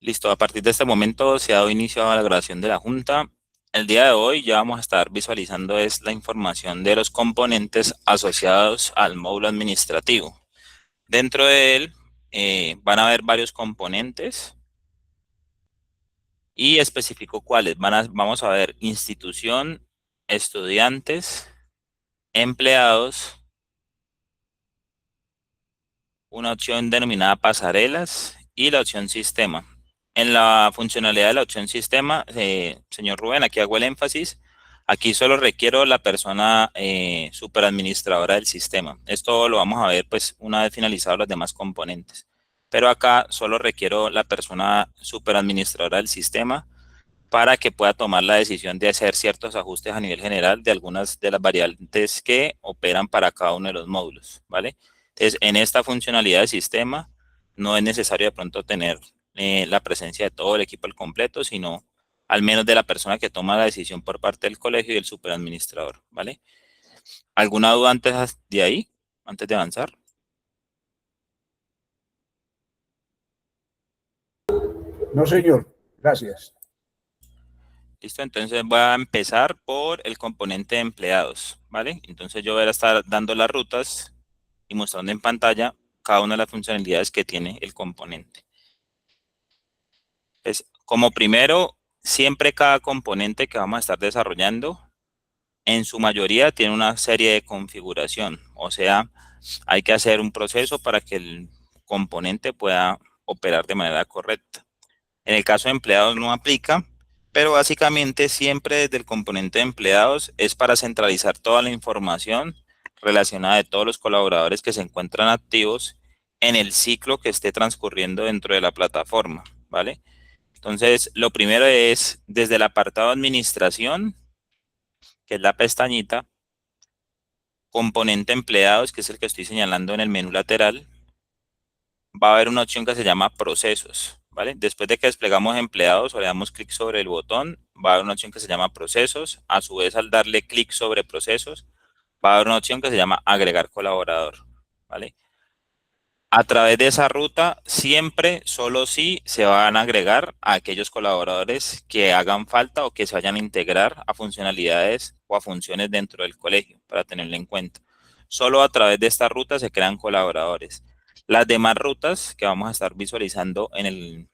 Listo, a partir de este momento se ha dado inicio a la grabación de la Junta. El día de hoy ya vamos a estar visualizando es la información de los componentes asociados al módulo administrativo. Dentro de él van a haber varios componentes y especifico cuáles. Vamos a ver institución, estudiantes, empleados, una opción denominada pasarelas y la opción sistema. En la funcionalidad de la opción sistema, señor Rubén, aquí hago el énfasis. Aquí solo requiero la persona superadministradora del sistema. Esto lo vamos a ver pues una vez finalizados los demás componentes. Pero acá solo requiero la persona superadministradora del sistema para que pueda tomar la decisión de hacer ciertos ajustes a nivel general de algunas de las variantes que operan para cada uno de los módulos, ¿vale? Entonces, en esta funcionalidad del sistema no es necesario de pronto tener la presencia de todo el equipo al completo, sino al menos de la persona que toma la decisión por parte del colegio y del superadministrador, ¿vale? ¿Alguna duda antes de ahí, antes de avanzar? No, señor. Gracias. Listo, entonces voy a empezar por el componente de empleados, ¿vale? Entonces yo voy a estar dando las rutas y mostrando en pantalla cada una de las funcionalidades que tiene el componente. Pues, como primero, siempre cada componente que vamos a estar desarrollando, en su mayoría tiene una serie de configuración, o sea, hay que hacer un proceso para que el componente pueda operar de manera correcta. En el caso de empleados no aplica, pero básicamente siempre desde el componente de empleados es para centralizar toda la información relacionada de todos los colaboradores que se encuentran activos en el ciclo que esté transcurriendo dentro de la plataforma, ¿vale? Entonces, lo primero es desde el apartado administración, que es la pestañita, componente empleados, que es el que estoy señalando en el menú lateral, va a haber una opción que se llama procesos, ¿vale? Después de que desplegamos empleados o le damos clic sobre el botón, va a haber una opción que se llama procesos. A su vez, al darle clic sobre procesos, va a haber una opción que se llama agregar colaborador, ¿vale? A través de esa ruta, siempre, solo si se van a agregar a aquellos colaboradores que hagan falta o que se vayan a integrar a funcionalidades o a funciones dentro del colegio, para tenerlo en cuenta. Solo a través de esta ruta se crean colaboradores. Las demás rutas que vamos a estar visualizando en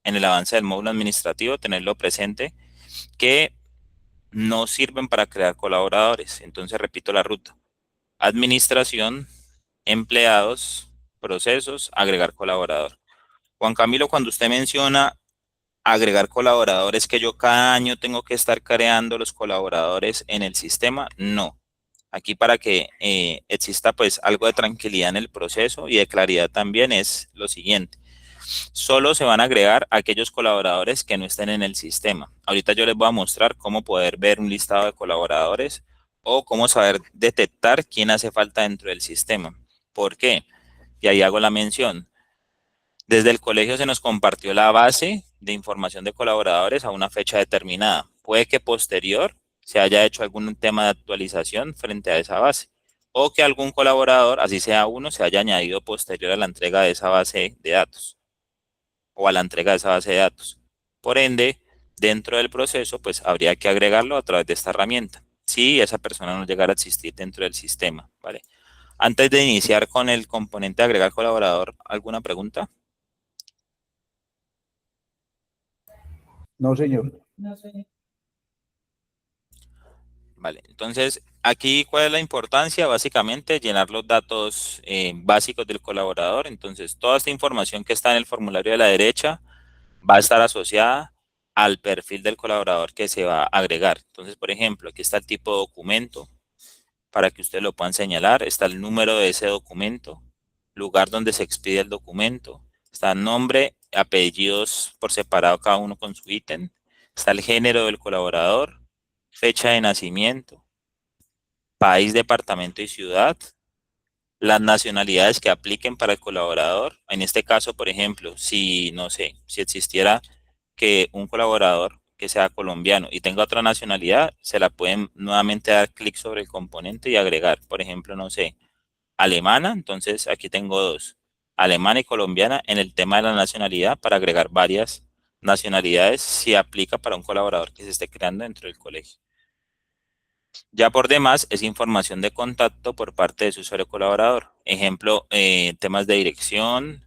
el avance del módulo administrativo, tenerlo presente, que no sirven para crear colaboradores. Entonces, repito la ruta. Administración, empleados, procesos, agregar colaborador. Juan Camilo, cuando usted menciona agregar colaboradores, que yo cada año tengo que estar creando los colaboradores en el sistema, no. Aquí para que exista pues algo de tranquilidad en el proceso y de claridad también es lo siguiente. Solo se van a agregar aquellos colaboradores que no estén en el sistema. Ahorita yo les voy a mostrar cómo poder ver un listado de colaboradores o cómo saber detectar quién hace falta dentro del sistema. ¿Por qué? Y ahí hago la mención. Desde el colegio se nos compartió la base de información de colaboradores a una fecha determinada. Puede que posterior se haya hecho algún tema de actualización frente a esa base o que algún colaborador, así sea uno, se haya añadido posterior a la entrega de esa base de datos o a la entrega de esa base de datos. Por ende, dentro del proceso, pues habría que agregarlo a través de esta herramienta, si esa persona no llegara a existir dentro del sistema, ¿vale? Antes de iniciar con el componente de agregar colaborador, ¿alguna pregunta? No, señor. Vale, entonces aquí cuál es la importancia, básicamente llenar los datos básicos del colaborador. Entonces toda esta información que está en el formulario de la derecha va a estar asociada al perfil del colaborador que se va a agregar. Entonces, por ejemplo, aquí está el tipo de documento para que ustedes lo puedan señalar, está el número de ese documento, lugar donde se expide el documento, está el nombre, apellidos por separado cada uno con su ítem, está el género del colaborador, fecha de nacimiento, país, departamento y ciudad, las nacionalidades que apliquen para el colaborador. En este caso, por ejemplo, si, no sé, si existiera que un colaborador que sea colombiano y tenga otra nacionalidad, se la pueden nuevamente dar clic sobre el componente y agregar. Por ejemplo, no sé, alemana, entonces aquí tengo dos, alemana y colombiana en el tema de la nacionalidad para agregar varias nacionalidades si aplica para un colaborador que se esté creando dentro del colegio. Ya por demás es información de contacto por parte de su usuario colaborador. Ejemplo, temas de dirección,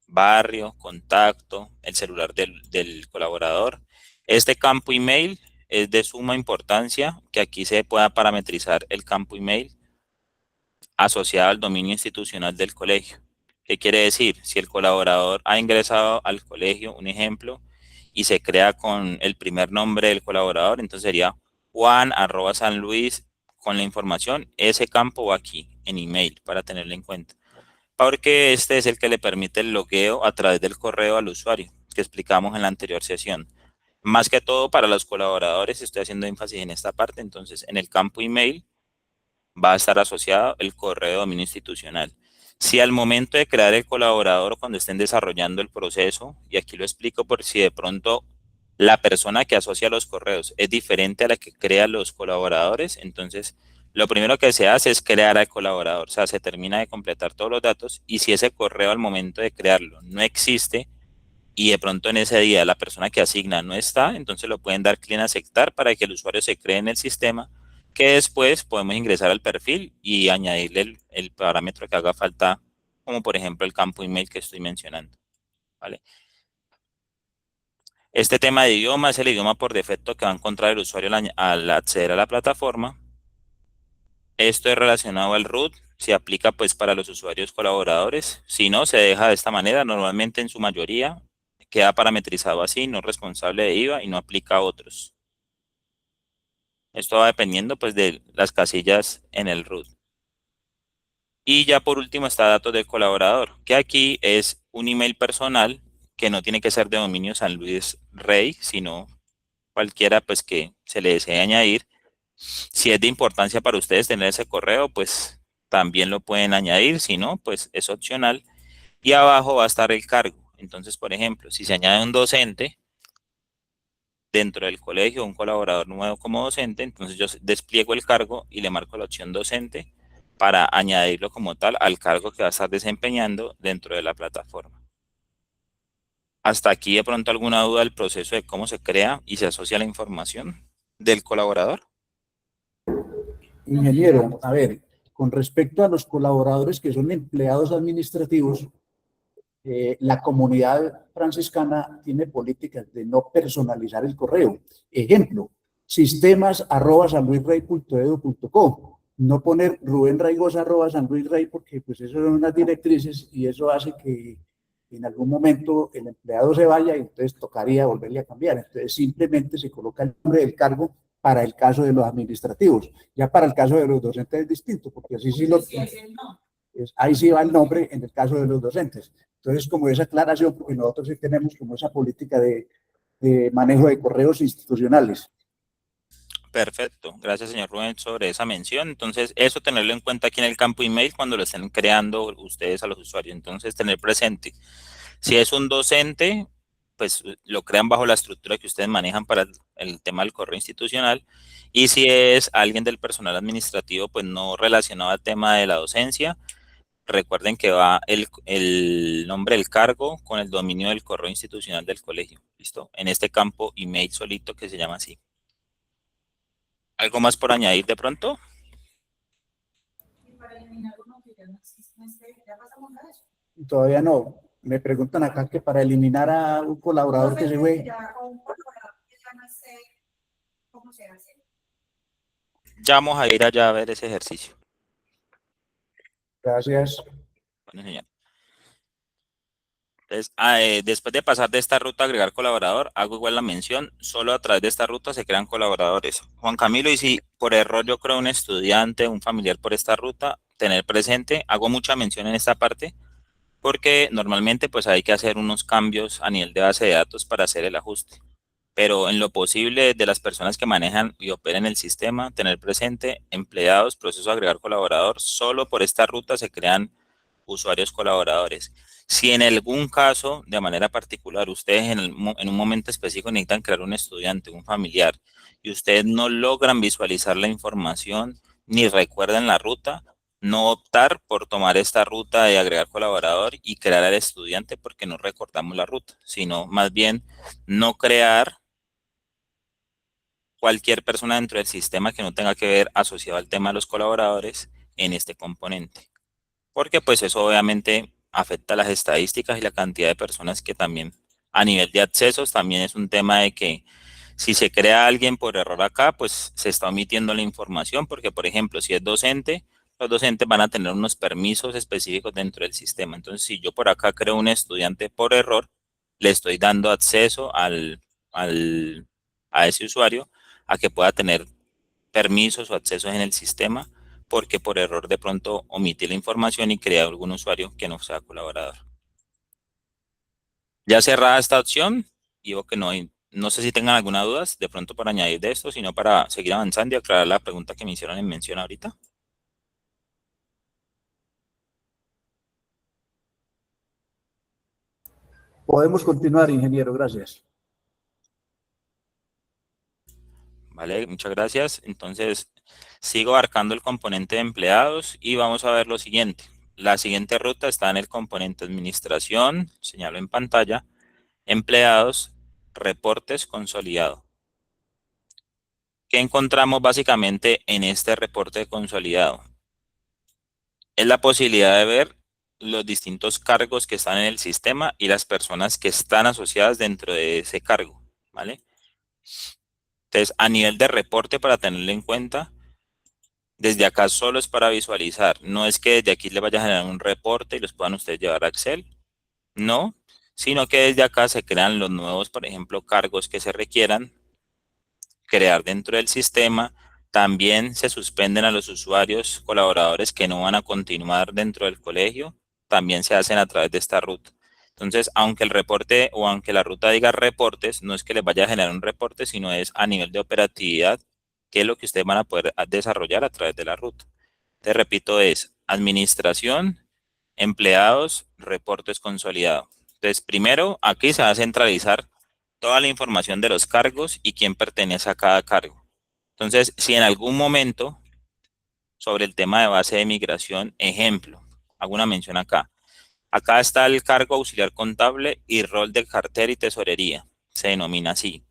barrio, contacto, el celular del colaborador. Este campo email es de suma importancia que aquí se pueda parametrizar el campo email asociado al dominio institucional del colegio. ¿Qué quiere decir? Si el colaborador ha ingresado al colegio, un ejemplo, y se crea con el primer nombre del colaborador, entonces sería juan@sanluis con la información, ese campo va aquí en email para tenerlo en cuenta. Porque este es el que le permite el logueo a través del correo al usuario, que explicamos en la anterior sesión. Más que todo para los colaboradores, estoy haciendo énfasis en esta parte, entonces en el campo email va a estar asociado el correo de dominio institucional. Si al momento de crear el colaborador, cuando estén desarrollando el proceso, y aquí lo explico por si de pronto la persona que asocia los correos es diferente a la que crea los colaboradores, entonces lo primero que se hace es crear al colaborador, o sea, se termina de completar todos los datos y si ese correo al momento de crearlo no existe y de pronto en ese día la persona que asigna no está, entonces lo pueden dar clic en aceptar para que el usuario se cree en el sistema, que después podemos ingresar al perfil y añadirle el parámetro que haga falta, como por ejemplo el campo email que estoy mencionando, ¿vale? Este tema de idioma es el idioma por defecto que va a encontrar el usuario al acceder a la plataforma. Esto es relacionado al root, se aplica pues para los usuarios colaboradores. Si no, se deja de esta manera. Normalmente en su mayoría queda parametrizado así, no responsable de IVA y no aplica a otros. Esto va dependiendo pues de las casillas en el root. Y ya por último está datos del colaborador, que aquí es un email personal que no tiene que ser de dominio San Luis Rey, sino cualquiera pues que se le desee añadir. Si es de importancia para ustedes tener ese correo, pues también lo pueden añadir, si no, pues es opcional. Y abajo va a estar el cargo. Entonces, por ejemplo, si se añade un docente dentro del colegio, un colaborador nuevo como docente, entonces yo despliego el cargo y le marco la opción docente para añadirlo como tal al cargo que va a estar desempeñando dentro de la plataforma. Hasta aquí de pronto alguna duda del proceso de cómo se crea y se asocia la información del colaborador. Ingeniero, a ver, con respecto a los colaboradores que son empleados administrativos, la comunidad franciscana tiene políticas de no personalizar el correo. Ejemplo, sistemas@sanluisrey.edu.co. No poner rubenraigosa@sanluisrey porque pues eso son unas directrices y eso hace que en algún momento el empleado se vaya y entonces tocaría volverle a cambiar. Entonces simplemente se coloca el nombre del cargo para el caso de los administrativos. Ya para el caso de los docentes es distinto, porque así sí lo... Ahí sí va el nombre en el caso de los docentes. Entonces, como esa aclaración, porque nosotros sí tenemos como esa política de manejo de correos institucionales. Perfecto, gracias señor Rubén sobre esa mención. Entonces, eso tenerlo en cuenta aquí en el campo email cuando lo estén creando ustedes a los usuarios. Entonces, tener presente, si es un docente, pues lo crean bajo la estructura que ustedes manejan para el tema del correo institucional. Y si es alguien del personal administrativo, pues no relacionado al tema de la docencia, recuerden que va el nombre del cargo con el dominio del correo institucional del colegio. ¿Listo? En este campo email solito que se llama así. ¿Algo más por añadir de pronto? Todavía no. Me preguntan acá que para eliminar a un colaborador que se fue. Ya vamos a ir allá a ver ese ejercicio. Gracias. Bueno, señor. Entonces, después de pasar de esta ruta a agregar colaborador, hago igual la mención, solo a través de esta ruta se crean colaboradores. Juan Camilo, y si por error yo creo un estudiante, un familiar por esta ruta, tener presente, hago mucha mención en esta parte, porque normalmente pues hay que hacer unos cambios a nivel de base de datos para hacer el ajuste. Pero en lo posible de las personas que manejan y operan el sistema, tener presente empleados, proceso de agregar colaborador, solo por esta ruta se crean usuarios colaboradores. Si en algún caso, de manera particular, ustedes en un momento específico necesitan crear un estudiante, un familiar, y ustedes no logran visualizar la información ni recuerdan la ruta, no optar por tomar esta ruta de agregar colaborador y crear al estudiante porque no recordamos la ruta, sino más bien no crear cualquier persona dentro del sistema que no tenga que ver asociado al tema de los colaboradores en este componente. Porque pues eso obviamente afecta las estadísticas y la cantidad de personas que también a nivel de accesos también es un tema de que si se crea alguien por error acá, pues se está omitiendo la información porque, por ejemplo, si es docente, los docentes van a tener unos permisos específicos dentro del sistema. Entonces, si yo por acá creo un estudiante por error, le estoy dando acceso al, a ese usuario a que pueda tener permisos o accesos en el sistema porque por error de pronto omití la información y creé algún usuario que no sea colaborador. Ya cerrada esta opción, digo que no hay, no sé si tengan alguna duda de pronto para añadir de esto, sino para seguir avanzando y aclarar la pregunta que me hicieron en mención ahorita. Podemos continuar, ingeniero, gracias. Vale, muchas gracias. Entonces, sigo abarcando el componente de empleados y vamos a ver lo siguiente. La siguiente ruta está en el componente administración, señalo en pantalla, empleados, reportes consolidado. ¿Qué encontramos básicamente en este reporte consolidado? Es la posibilidad de ver los distintos cargos que están en el sistema y las personas que están asociadas dentro de ese cargo, ¿vale? Entonces, a nivel de reporte, para tenerlo en cuenta, desde acá solo es para visualizar. No es que desde aquí le vaya a generar un reporte y los puedan ustedes llevar a Excel, no, sino que desde acá se crean los nuevos, por ejemplo, cargos que se requieran crear dentro del sistema. También se suspenden a los usuarios colaboradores que no van a continuar dentro del colegio. También se hacen a través de esta ruta. Entonces, aunque el reporte o aunque la ruta diga reportes, no es que les vaya a generar un reporte, sino es a nivel de operatividad, que es lo que ustedes van a poder desarrollar a través de la ruta. Te repito, es administración, empleados, reportes consolidados. Entonces, primero, aquí se va a centralizar toda la información de los cargos y quién pertenece a cada cargo. Entonces, si en algún momento sobre el tema de base de migración, ejemplo, hago una mención acá. Acá está el cargo auxiliar contable y rol de cartera y tesorería. Se denomina así.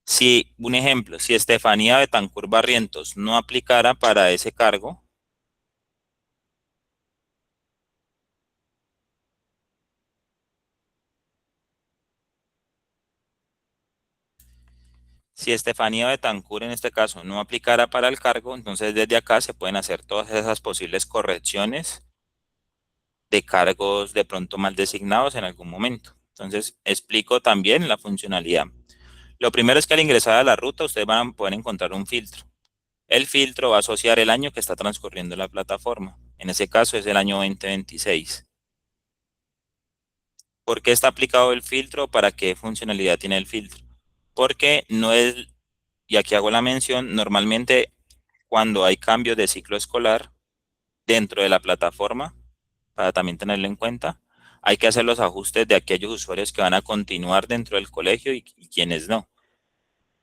Si, un ejemplo, si Estefanía Betancur Barrientos no aplicara para ese cargo, si Estefanía Betancur en este caso no aplicara para el cargo, entonces desde acá se pueden hacer todas esas posibles correcciones de cargos de pronto mal designados en algún momento. Entonces, explico también la funcionalidad. Lo primero es que al ingresar a la ruta, ustedes van a poder encontrar un filtro. El filtro va a asociar el año que está transcurriendo la plataforma. En ese caso es el año 2026. ¿Por qué está aplicado el filtro? ¿Para qué funcionalidad tiene el filtro? Porque no es, y aquí hago la mención, normalmente cuando hay cambios de ciclo escolar dentro de la plataforma, para también tenerlo en cuenta, hay que hacer los ajustes de aquellos usuarios que van a continuar dentro del colegio y quienes no.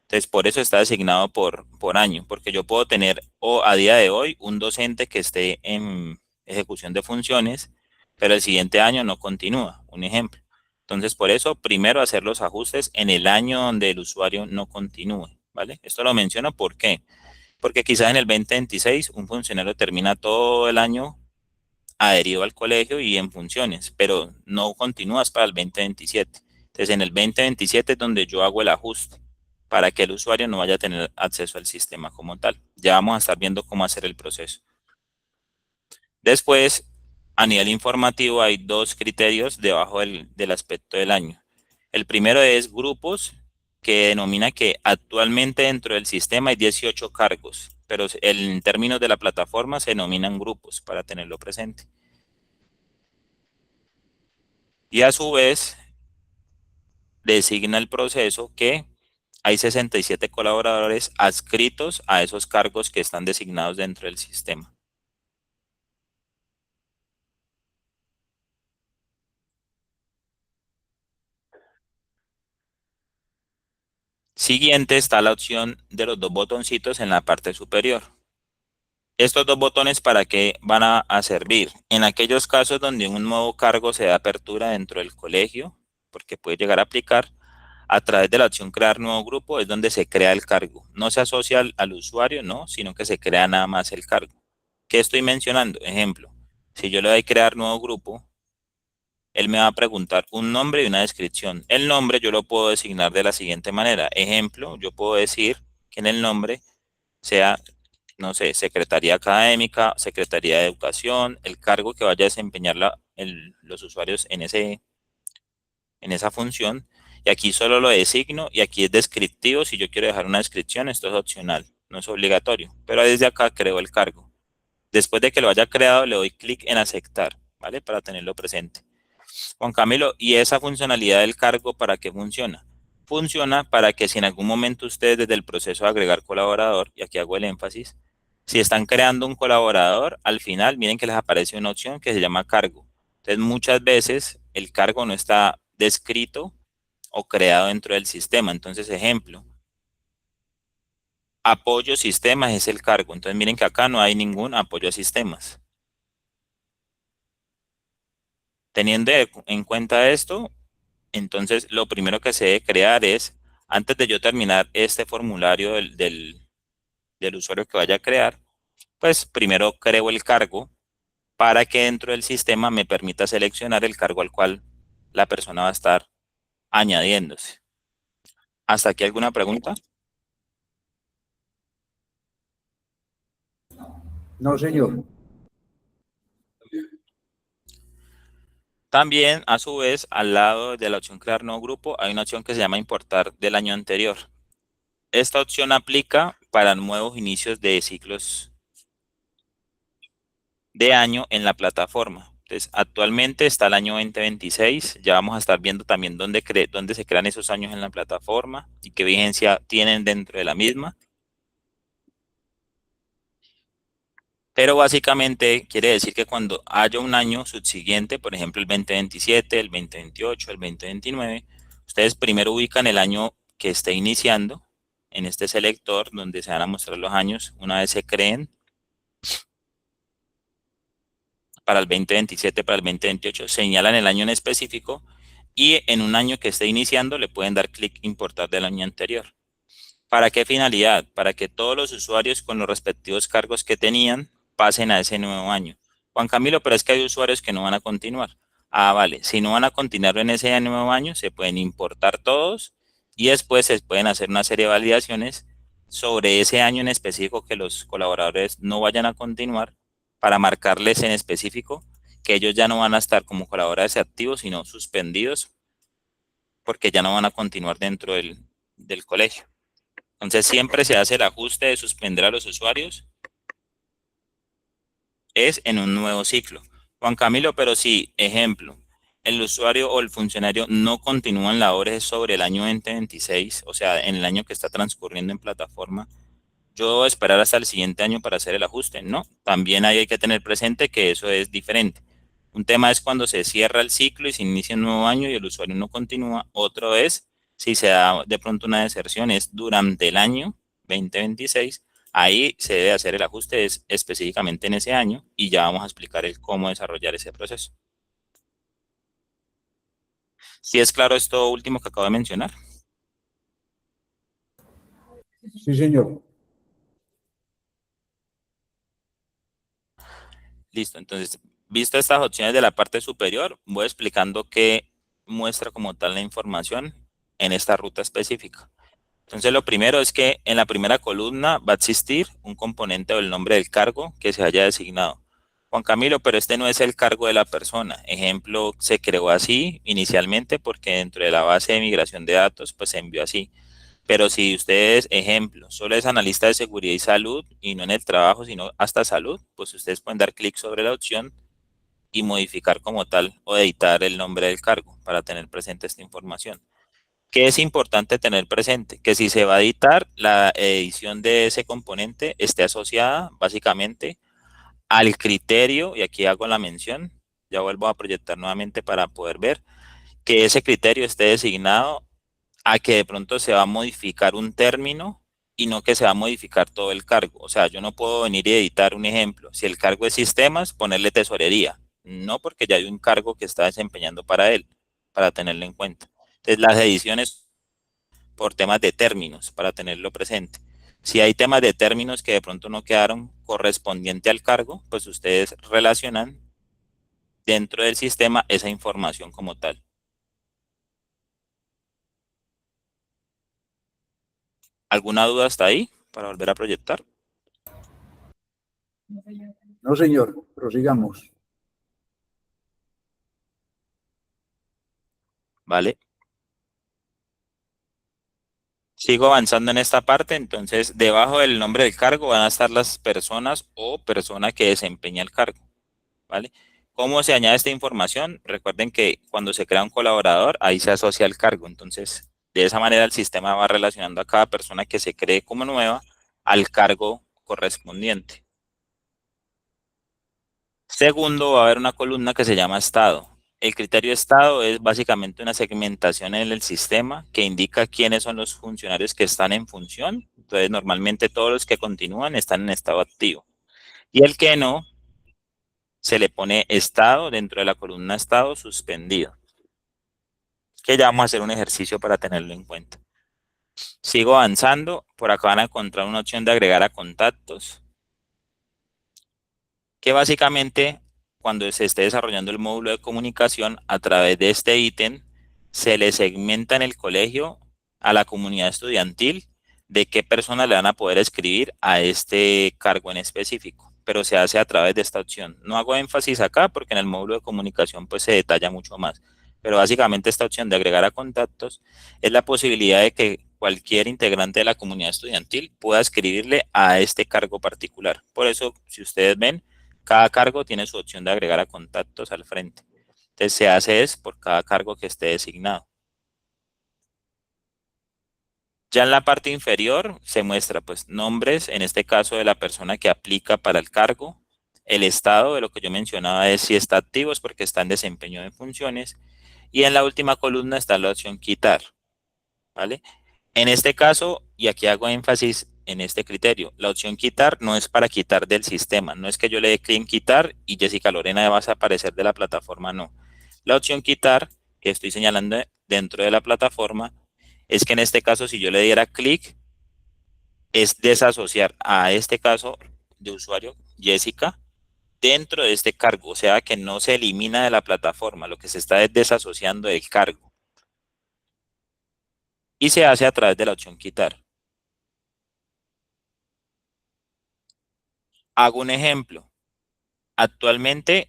Entonces, por eso está designado por año, porque yo puedo tener o a día de hoy un docente que esté en ejecución de funciones, pero el siguiente año no continúa, un ejemplo. Entonces, por eso, primero hacer los ajustes en el año donde el usuario no continúe, ¿vale? Esto lo menciono, ¿por qué? Porque quizás en el 2026 un funcionario termina todo el año adherido al colegio y en funciones, pero no continúas para el 2027. Entonces, en el 2027 es donde yo hago el ajuste para que el usuario no vaya a tener acceso al sistema como tal. Ya vamos a estar viendo cómo hacer el proceso. Después, a nivel informativo, hay dos criterios debajo del aspecto del año. El primero es grupos, que denomina que actualmente dentro del sistema hay 18 cargos, pero en términos de la plataforma se denominan grupos para tenerlo presente. Y a su vez, designa el proceso que hay 67 colaboradores adscritos a esos cargos que están designados dentro del sistema. Siguiente está la opción de los dos botoncitos en la parte superior. Estos dos botones, ¿para qué van a servir? En aquellos casos donde un nuevo cargo se da apertura dentro del colegio, porque puede llegar a aplicar, a través de la opción crear nuevo grupo es donde se crea el cargo. No se asocia al usuario, no, sino que se crea nada más el cargo. ¿Qué estoy mencionando? Ejemplo, si yo le doy crear nuevo grupo, él me va a preguntar un nombre y una descripción. El nombre yo lo puedo designar de la siguiente manera. Ejemplo, yo puedo decir que en el nombre sea, no sé, Secretaría Académica, Secretaría de Educación, el cargo que vaya a desempeñar los usuarios en esa función. Y aquí solo lo designo y aquí es descriptivo. Si yo quiero dejar una descripción, esto es opcional, no es obligatorio. Pero desde acá creo el cargo. Después de que lo haya creado, le doy clic en aceptar, ¿vale? Para tenerlo presente. Juan Camilo, ¿y esa funcionalidad del cargo para qué funciona? Funciona para que si en algún momento ustedes desde el proceso de agregar colaborador, y aquí hago el énfasis, si están creando un colaborador, al final miren que les aparece una opción que se llama cargo. Entonces muchas veces el cargo no está descrito o creado dentro del sistema. Entonces, ejemplo, apoyo sistemas es el cargo. Entonces miren que acá no hay ningún apoyo a sistemas. Teniendo en cuenta esto, entonces lo primero que se debe crear es, antes de yo terminar este formulario del usuario que vaya a crear, pues primero creo el cargo para que dentro del sistema me permita seleccionar el cargo al cual la persona va a estar añadiéndose. ¿Hasta aquí alguna pregunta? No, señor. También, a su vez, al lado de la opción crear nuevo grupo, hay una opción que se llama importar del año anterior. Esta opción aplica para nuevos inicios de ciclos de año en la plataforma. Entonces, actualmente está el año 2026. Ya vamos a estar viendo también dónde se crean esos años en la plataforma y qué vigencia tienen dentro de la misma. Pero básicamente quiere decir que cuando haya un año subsiguiente, por ejemplo el 2027, el 2028, el 2029, ustedes primero ubican el año que esté iniciando en este selector donde se van a mostrar los años. Una vez se creen para el 2027, para el 2028, señalan el año en específico y en un año que esté iniciando le pueden dar clic importar del año anterior. ¿Para qué finalidad? Para que todos los usuarios con los respectivos cargos que tenían pasen a ese nuevo año. Juan Camilo, pero es que hay usuarios que no van a continuar. Ah, vale. Si no van a continuar en ese nuevo año, se pueden importar todos y después se pueden hacer una serie de validaciones sobre ese año en específico que los colaboradores no vayan a continuar para marcarles en específico que ellos ya no van a estar como colaboradores activos, sino suspendidos porque ya no van a continuar dentro del colegio. Entonces siempre se hace el ajuste de suspender a los usuarios, es en un nuevo ciclo. Juan Camilo, pero si, ejemplo, el usuario o el funcionario no continúan labores sobre el año 2026, o sea, en el año que está transcurriendo en plataforma, yo debo esperar hasta el siguiente año para hacer el ajuste. No, también ahí hay que tener presente que eso es diferente. Un tema es cuando se cierra el ciclo y se inicia un nuevo año y el usuario no continúa. Otro es si se da de pronto una deserción, es durante el año 2026. Ahí se debe hacer el ajuste específicamente en ese año y ya vamos a explicar el cómo desarrollar ese proceso. Si es claro esto último que acabo de mencionar. Sí, señor. Listo, entonces, visto estas opciones de la parte superior, voy explicando qué muestra como tal la información en esta ruta específica. Entonces, lo primero es que en la primera columna va a existir un componente o el nombre del cargo que se haya designado. Juan Camilo, pero este no es el cargo de la persona. Ejemplo, se creó así inicialmente porque dentro de la base de migración de datos, pues se envió así. Pero si ustedes, ejemplo, solo es analista de seguridad y salud y no en el trabajo, sino hasta salud, pues ustedes pueden dar clic sobre la opción y modificar como tal o editar el nombre del cargo para tener presente esta información. ¿Qué es importante tener presente? Que si se va a editar, la edición de ese componente esté asociada básicamente al criterio, y aquí hago la mención, ya vuelvo a proyectar nuevamente para poder ver, que ese criterio esté designado a que de pronto se va a modificar un término y no que se va a modificar todo el cargo. O sea, yo no puedo venir y editar un ejemplo. Si el cargo es sistemas, ponerle tesorería. No, porque ya hay un cargo que está desempeñando para él, para tenerlo en cuenta. Entonces, las ediciones por temas de términos, para tenerlo presente. Si hay temas de términos que de pronto no quedaron correspondiente al cargo, pues ustedes relacionan dentro del sistema esa información como tal. ¿Alguna duda hasta ahí para volver a proyectar? No, señor, prosigamos. ¿Vale? Sigo avanzando en esta parte, entonces debajo del nombre del cargo van a estar las personas o persona que desempeña el cargo, ¿vale? ¿Cómo se añade esta información? Recuerden que cuando se crea un colaborador, ahí se asocia el cargo, entonces de esa manera el sistema va relacionando a cada persona que se cree como nueva al cargo correspondiente. Segundo, va a haber una columna que se llama estado. El criterio estado es básicamente una segmentación en el sistema que indica quiénes son los funcionarios que están en función. Entonces, normalmente todos los que continúan están en estado activo. Y el que no, se le pone estado dentro de la columna estado suspendido. Que ya vamos a hacer un ejercicio para tenerlo en cuenta. Sigo avanzando. Por acá van a encontrar una opción de agregar a contactos, que básicamente cuando se esté desarrollando el módulo de comunicación a través de este ítem, se le segmenta en el colegio a la comunidad estudiantil de qué personas le van a poder escribir a este cargo en específico, pero se hace a través de esta opción. No hago énfasis acá porque en el módulo de comunicación pues se detalla mucho más, pero básicamente esta opción de agregar a contactos es la posibilidad de que cualquier integrante de la comunidad estudiantil pueda escribirle a este cargo particular. Por eso, si ustedes ven, cada cargo tiene su opción de agregar a contactos al frente. Entonces se hace es por cada cargo que esté designado. Ya en la parte inferior se muestra pues nombres, en este caso de la persona que aplica para el cargo, el estado de lo que yo mencionaba es si está activo es porque está en desempeño de funciones y en la última columna está la opción quitar, ¿vale? En este caso, y aquí hago énfasis en este criterio, la opción quitar no es para quitar del sistema, no es que yo le dé clic en quitar y Jessica Lorena va a desaparecer de la plataforma, no. La opción quitar, que estoy señalando dentro de la plataforma, es que en este caso si yo le diera clic, es desasociar a este caso de usuario, Jessica, dentro de este cargo, o sea que no se elimina de la plataforma, lo que se está es desasociando del cargo y se hace a través de la opción quitar. Hago un ejemplo. Actualmente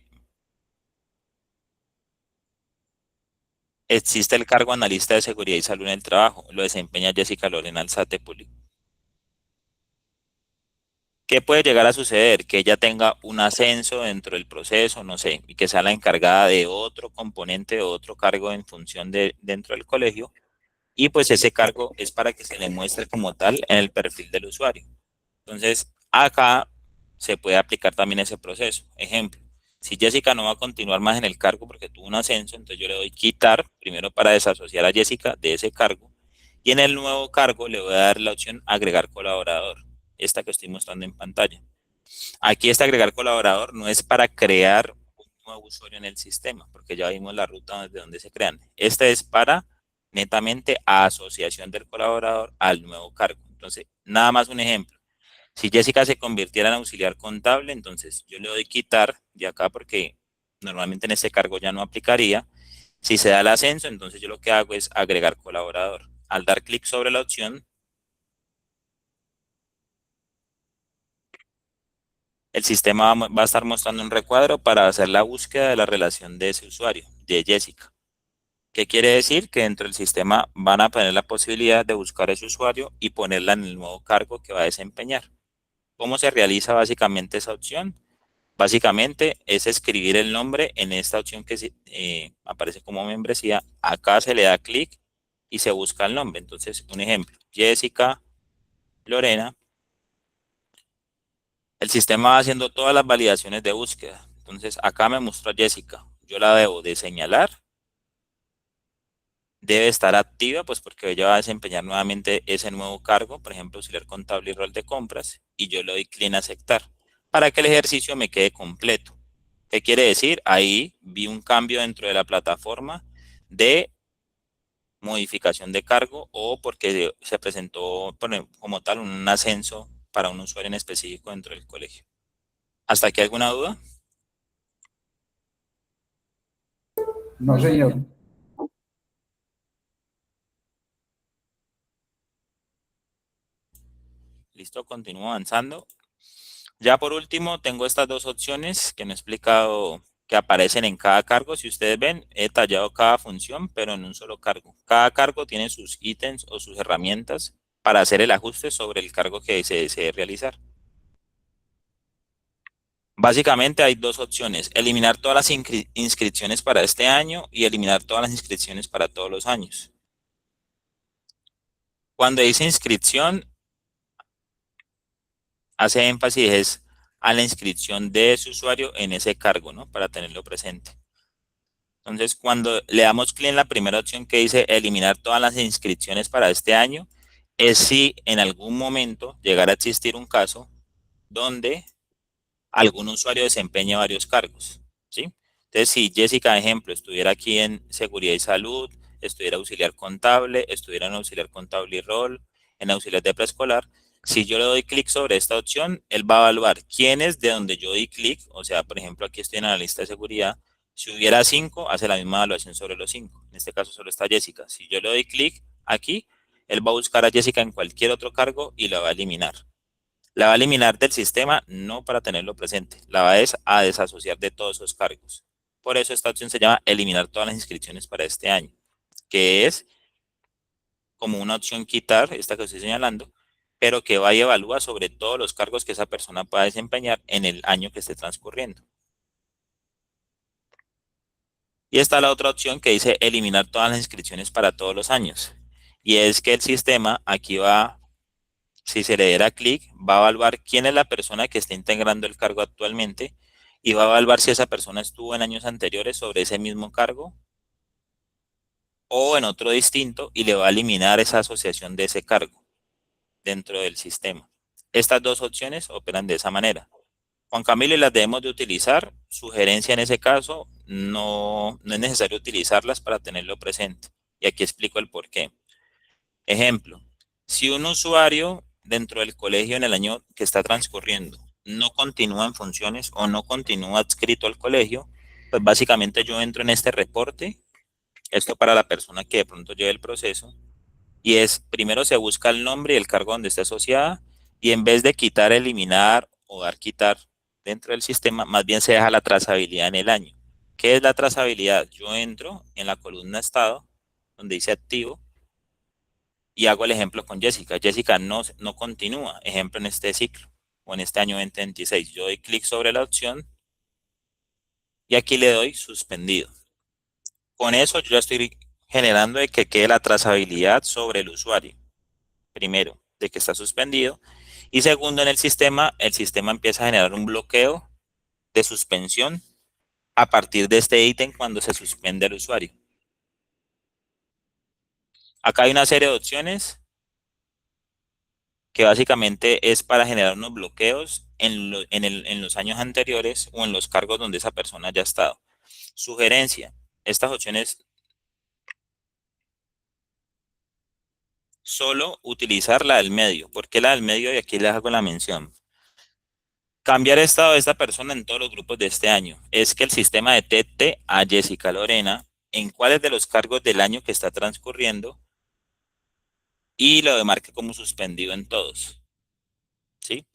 existe el cargo analista de seguridad y salud en el trabajo. Lo desempeña Jessica Lorena Alzate Público. ¿Qué puede llegar a suceder? Que ella tenga un ascenso dentro del proceso, no sé, y que sea la encargada de otro componente, de otro cargo en función de dentro del colegio. Y pues ese cargo es para que se le muestre como tal en el perfil del usuario. Entonces, acá se puede aplicar también ese proceso. Ejemplo, si Jessica no va a continuar más en el cargo porque tuvo un ascenso, entonces yo le doy quitar, primero para desasociar a Jessica de ese cargo, y en el nuevo cargo le voy a dar la opción agregar colaborador, esta que estoy mostrando en pantalla. Aquí este agregar colaborador no es para crear un nuevo usuario en el sistema, porque ya vimos la ruta de donde se crean. Este es para netamente asociación del colaborador al nuevo cargo. Entonces, nada más un ejemplo. Si Jessica se convirtiera en auxiliar contable, entonces yo le doy quitar de acá porque normalmente en este cargo ya no aplicaría. Si se da el ascenso, entonces yo lo que hago es agregar colaborador. Al dar clic sobre la opción, el sistema va a estar mostrando un recuadro para hacer la búsqueda de la relación de ese usuario, de Jessica. ¿Qué quiere decir? Que dentro del sistema van a tener la posibilidad de buscar a ese usuario y ponerla en el nuevo cargo que va a desempeñar. ¿Cómo se realiza básicamente esa opción? Básicamente es escribir el nombre en esta opción que aparece como membresía. Acá se le da clic y se busca el nombre. Entonces, un ejemplo, Jessica Lorena. El sistema va haciendo todas las validaciones de búsqueda. Entonces, acá me mostró a Jessica. Yo la debo de señalar, debe estar activa, pues porque ella va a desempeñar nuevamente ese nuevo cargo, por ejemplo, auxiliar contable y rol de compras, y yo le doy clic en aceptar para que el ejercicio me quede completo. ¿Qué quiere decir? Ahí vi un cambio dentro de la plataforma de modificación de cargo o porque se presentó como tal un ascenso para un usuario en específico dentro del colegio. ¿Hasta aquí alguna duda? No, señor. Listo, continúo avanzando. Ya por último, tengo estas dos opciones que no he explicado que aparecen en cada cargo. Si ustedes ven, he tallado cada función, pero en un solo cargo. Cada cargo tiene sus ítems o sus herramientas para hacer el ajuste sobre el cargo que se desee realizar. Básicamente hay dos opciones, eliminar todas las inscripciones para este año y eliminar todas las inscripciones para todos los años. Cuando dice inscripción, hace énfasis es a la inscripción de ese usuario en ese cargo, ¿no? Para tenerlo presente. Entonces, cuando le damos clic en la primera opción que dice eliminar todas las inscripciones para este año, es si en algún momento llegara a existir un caso donde algún usuario desempeña varios cargos, ¿sí? Entonces, si Jessica, ejemplo, estuviera aquí en seguridad y salud, estuviera auxiliar contable, estuviera en auxiliar contable y rol, en auxiliar de preescolar, si yo le doy clic sobre esta opción, él va a evaluar quiénes de donde yo di clic, o sea, por ejemplo, aquí estoy en la lista de seguridad, si hubiera 5, hace la misma evaluación sobre los 5. En este caso solo está Jessica. Si yo le doy clic aquí, él va a buscar a Jessica en cualquier otro cargo y la va a eliminar. La va a eliminar del sistema no para tenerlo presente, la va a desasociar de todos esos cargos. Por eso esta opción se llama eliminar todas las inscripciones para este año, que es como una opción quitar, esta que estoy señalando, pero que va y evalúa sobre todos los cargos que esa persona pueda desempeñar en el año que esté transcurriendo. Y está la otra opción que dice eliminar todas las inscripciones para todos los años. Y es que el sistema aquí va, si se le diera clic, va a evaluar quién es la persona que está integrando el cargo actualmente y va a evaluar si esa persona estuvo en años anteriores sobre ese mismo cargo o en otro distinto y le va a eliminar esa asociación de ese cargo dentro del sistema. Estas dos opciones operan de esa manera. Juan Camilo, y las debemos de utilizar. Sugerencia en ese caso, no es necesario utilizarlas para tenerlo presente. Y aquí explico el por qué. Ejemplo, si un usuario dentro del colegio en el año que está transcurriendo no continúa en funciones o no continúa adscrito al colegio, pues básicamente yo entro en este reporte, esto para la persona que de pronto lleve el proceso, y es, primero se busca el nombre y el cargo donde esté asociada, y en vez de quitar, eliminar o dar quitar dentro del sistema, más bien se deja la trazabilidad en el año. ¿Qué es la trazabilidad? Yo entro en la columna estado, donde dice activo, y hago el ejemplo con Jessica. Jessica no continúa, ejemplo en este ciclo o en este año 2026. Yo doy clic sobre la opción y aquí le doy suspendido. Con eso yo ya estoy generando de que quede la trazabilidad sobre el usuario. Primero, de que está suspendido. Y segundo, en el sistema empieza a generar un bloqueo de suspensión a partir de este ítem cuando se suspende el usuario. Acá hay una serie de opciones que básicamente es para generar unos bloqueos en los años anteriores o en los cargos donde esa persona haya estado. Sugerencia, estas opciones solo utilizar la del medio. ¿Por qué la del medio? Y aquí les hago la mención. Cambiar estado de esta persona en todos los grupos de este año. Es que el sistema detecte a Jessica Lorena en cuáles de los cargos del año que está transcurriendo y lo demarque como suspendido en todos. ¿Sí?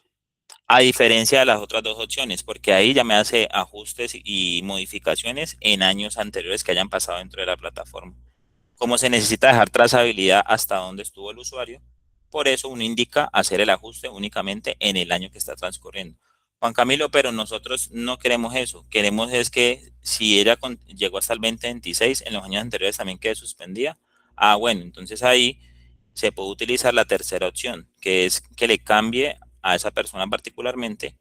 A diferencia de las otras dos opciones, porque ahí ya me hace ajustes y modificaciones en años anteriores que hayan pasado dentro de la plataforma. Como se necesita dejar trazabilidad hasta donde estuvo el usuario, por eso uno indica hacer el ajuste únicamente en el año que está transcurriendo. Juan Camilo, pero nosotros no queremos eso. Queremos es que si ella llegó hasta el 2026, en los años anteriores también quede suspendida. Ah, bueno, entonces ahí se puede utilizar la tercera opción, que es que le cambie a esa persona particularmente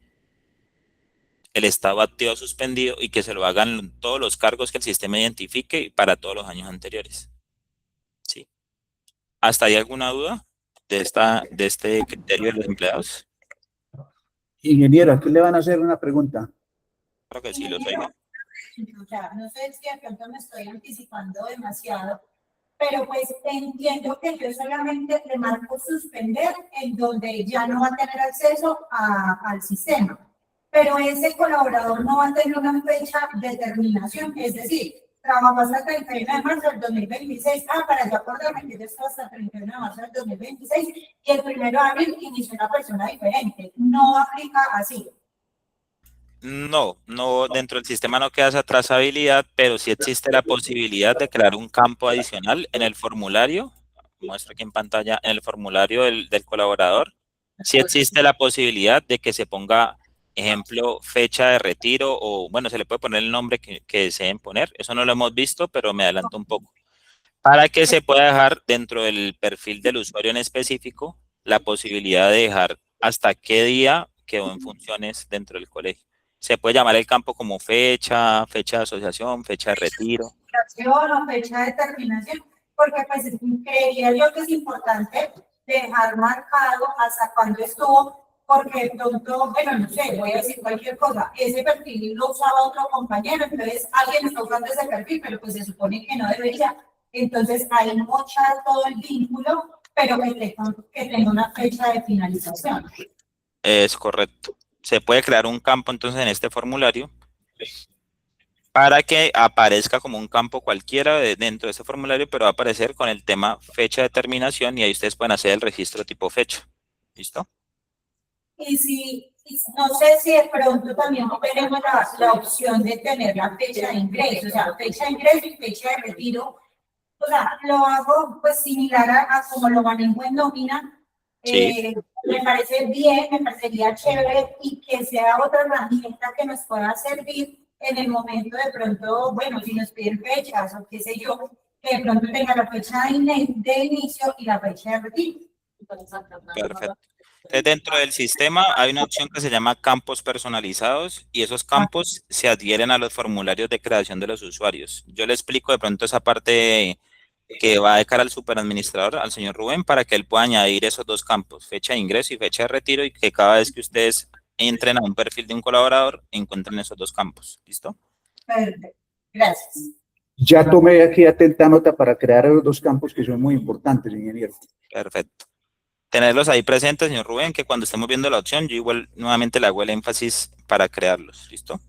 el estado activo suspendido y que se lo hagan todos los cargos que el sistema identifique para todos los años anteriores. ¿Hasta ahí alguna duda de este criterio de los empleados? Ingeniero, aquí le van a hacer una pregunta. Creo que sí, los oigo. O sea, no sé si de pronto me estoy anticipando demasiado, pero pues entiendo que yo solamente le marco suspender en donde ya no va a tener acceso al sistema. Pero ese colaborador no va a tener una fecha de terminación, es decir, trabajó hasta el 31 de marzo del 2026, para yo acordarme que yo estaba hasta el 31 de marzo del 2026 y el 1 de abril inició una persona diferente. No aplica así. No, no, dentro del sistema no queda esa trazabilidad, pero sí existe la posibilidad de crear un campo adicional en el formulario. Muestro aquí en pantalla, en el formulario del colaborador. Sí existe la posibilidad de que se ponga, ejemplo, fecha de retiro o, bueno, se le puede poner el nombre que deseen poner. Eso no lo hemos visto, pero me adelanto un poco. Para que se pueda dejar dentro del perfil del usuario en específico la posibilidad de dejar hasta qué día quedó en funciones dentro del colegio. Se puede llamar el campo como fecha, fecha de asociación, fecha de retiro. O fecha de terminación, porque pues creería yo que es importante dejar marcado hasta cuándo estuvo, porque de pronto, bueno, no sé, voy a decir cualquier cosa, ese perfil lo usaba otro compañero, entonces alguien está usando ese perfil, pero pues se supone que no debería. Entonces ahí mocha todo el vínculo, pero que tenga una fecha de finalización. Es correcto. Se puede crear un campo entonces en este formulario para que aparezca como un campo cualquiera dentro de este formulario, pero va a aparecer con el tema fecha de terminación y ahí ustedes pueden hacer el registro tipo fecha. ¿Listo? Y si, no sé si de pronto también tenemos la opción de tener la fecha de ingreso, o sea, fecha de ingreso y fecha de retiro. O sea, lo hago pues similar a como lo manejo en nómina. Sí. Me parece bien, me parecería chévere y que sea otra herramienta que nos pueda servir en el momento de pronto, bueno, si nos piden fechas o qué sé yo, que de pronto tenga la fecha de inicio y la fecha de retiro. Perfecto. Entonces, dentro del sistema hay una opción que se llama campos personalizados y esos campos se adhieren a los formularios de creación de los usuarios. Yo le explico de pronto esa parte que va de cara al superadministrador, al señor Rubén, para que él pueda añadir esos dos campos, fecha de ingreso y fecha de retiro, y que cada vez que ustedes entren a un perfil de un colaborador, encuentren esos dos campos. ¿Listo? Perfecto. Gracias. Ya tomé aquí atenta nota para crear los dos campos que son muy importantes, ingeniero. Perfecto. Tenerlos ahí presentes, señor Rubén, que cuando estemos viendo la opción, yo igual nuevamente le hago el énfasis para crearlos. ¿Listo?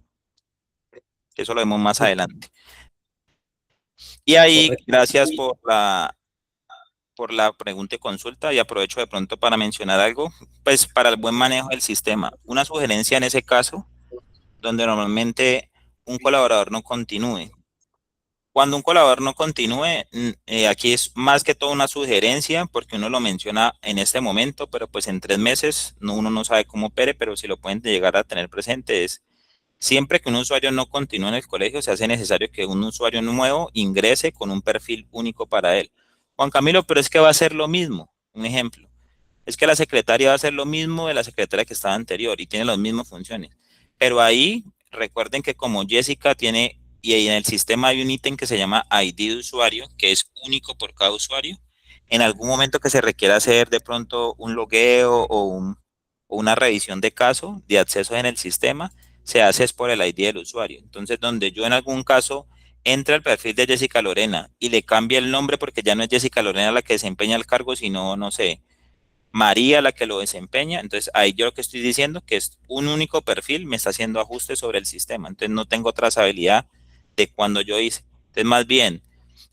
Eso lo vemos más adelante. Y ahí, Correcto. gracias por la pregunta y consulta, y aprovecho de pronto para mencionar algo, pues para el buen manejo del sistema. Una sugerencia en ese caso, donde normalmente un colaborador no continúe. Cuando un colaborador no continúe, aquí es más que todo una sugerencia, porque uno lo menciona en este momento, pero pues en 3 meses uno no sabe cómo opere, pero si lo pueden llegar a tener presente es, siempre que un usuario no continúe en el colegio, se hace necesario que un usuario nuevo ingrese con un perfil único para él. Juan Camilo, pero es que va a ser lo mismo. Un ejemplo, es que la secretaria va a hacer lo mismo de la secretaria que estaba anterior y tiene las mismas funciones. Pero ahí recuerden que como Jessica tiene, y en el sistema hay un ítem que se llama ID de usuario, que es único por cada usuario. En algún momento que se requiera hacer de pronto un logueo o una revisión de caso de acceso en el sistema, se hace es por el ID del usuario. Entonces, donde yo en algún caso entre al perfil de Jessica Lorena y le cambia el nombre porque ya no es Jessica Lorena la que desempeña el cargo, sino, no sé, María la que lo desempeña. Entonces, ahí yo lo que estoy diciendo que es un único perfil, me está haciendo ajustes sobre el sistema. Entonces, no tengo trazabilidad de cuando yo hice. Entonces, más bien,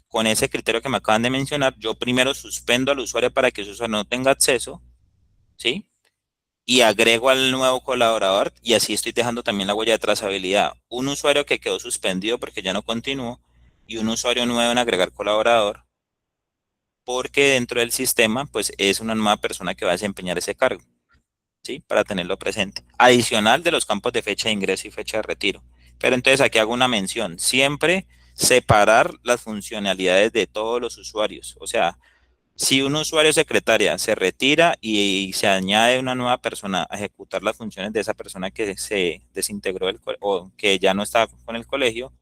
con ese criterio que me acaban de mencionar, yo primero suspendo al usuario para que ese usuario no tenga acceso, ¿sí? Y agrego al nuevo colaborador y así estoy dejando también la huella de trazabilidad. Un usuario que quedó suspendido porque ya no continuó y un usuario nuevo en agregar colaborador porque dentro del sistema pues es una nueva persona que va a desempeñar ese cargo, ¿sí? Para tenerlo presente. Adicional de los campos de fecha de ingreso y fecha de retiro. Pero entonces aquí hago una mención, siempre separar las funcionalidades de todos los usuarios. O sea, si un usuario secretaria se retira y se añade una nueva persona a ejecutar las funciones de esa persona que se desintegró o que ya no está con el colegio,